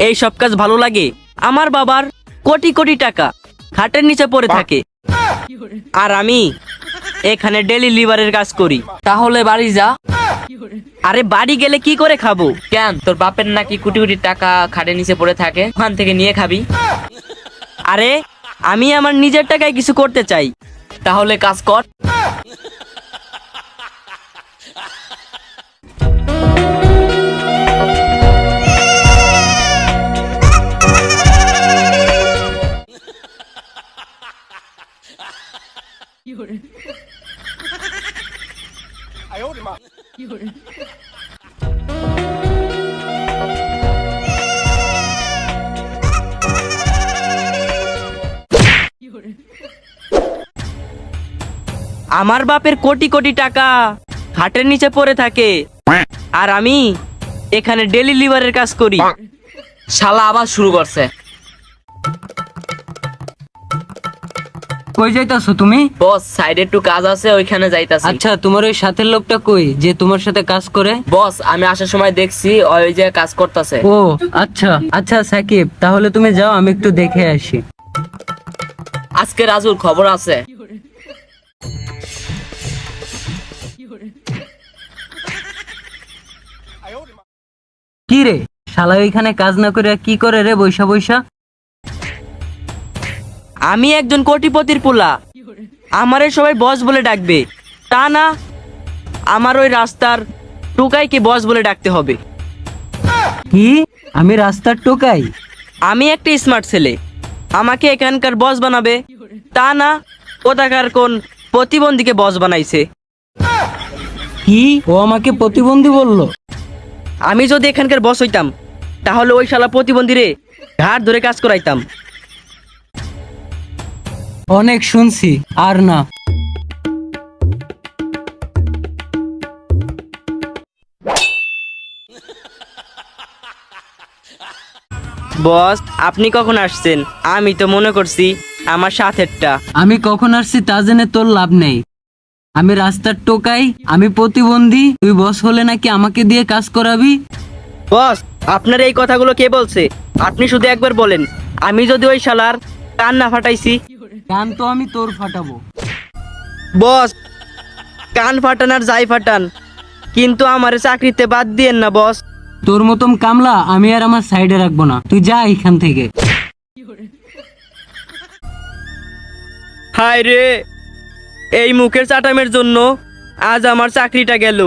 এই সব কাজ ভালো লাগে? আমার বাবার কোটি কোটি টাকা খাটের নিচে পড়ে থাকে, আর আমি এখানে ডেলি লিভারের কাজ করি। তাহলে বাড়ি যা। আরে বাড়ি গেলে কি করে খাবো? কেন, তোর বাপের নাকি কোটি কোটি টাকা খাটের নিচে পড়ে থাকে, ওখান থেকে নিয়ে খাবি? আরে আমি আমার নিজের টাকায় কিছু করতে চাই। তাহলে কাজ কর। আমার বাপের কোটি কোটি টাকা খাটের নিচে পড়ে থাকে, আর আমি এখানে ডেলি লিভারের কাজ করি। শালা আবার শুরু করছে। কই যাইতাছো তুমি? বস, সাইডে একটু কাজ আছে, ওইখানে যাইতাছি। আচ্ছা, তোমার ওই সাথের লোকটা কই যে তোমার সাথে কাজ করে? বস, আমি আসার সময় দেখছি ওই যে কাজ করতেছে। ও আচ্ছা আচ্ছা সাকিব, তাহলে তুমি যাও, আমি একটু দেখে আসি। আজকে রাজুর খবর আছে। কি রে শালা, ওইখানে কাজ না করে কি করে রে বৈশা বৈশা? আমি একজন কোটিপতির পোলা, আমারে সবাই বস বলে ডাকবে, তা না আমার ওই রাস্তার টুকাইকে বস বলে ডাকতে হবে। কি? আমি রাস্তার টোকাই? আমি একটা স্মার্ট ছেলে, আমাকে এখানকার বস বানাবে, তা না কোথাকার কোন প্রতিবন্ধীকে বস বানাইছে। কি? ও আমাকে প্রতিবন্ধী বললো? আমি যদি এখানকার বস হইতাম তাহলে ওই শালা প্রতিবন্ধী রে ঘাট ধরে কাজ করাইতাম। অনেক শুনছি, আর না। বস আপনি কখন আসছেন? আমি তো মনে করছি আমার সাথেরটা। আমি কখন আসছি তা জেনে তোর লাভ নেই। আমি রাস্তার টোকাই, আমি প্রতিবন্ধী, তুই বস হলে নাকি আমাকে দিয়ে কাজ করাবি? বস আপনার এই কথাগুলো কে বলছে? আপনি শুধু একবার বলেন, আমি যদি ওই শালার কান না ফাটাইছি। কান তো আমি তোর ফাটাবো। বস কান ফাটান আর যাই ফাটান, কিন্তু আমার চাকরিতে বাদ দিয়েন না বস। তোর মতন কামলা আমি আর আমার সাইডে রাখবো না, তুই যা এখান থেকে। হায় রে, এই মুখের চাটামের জন্য আজ আমার চাকরিটা গেল।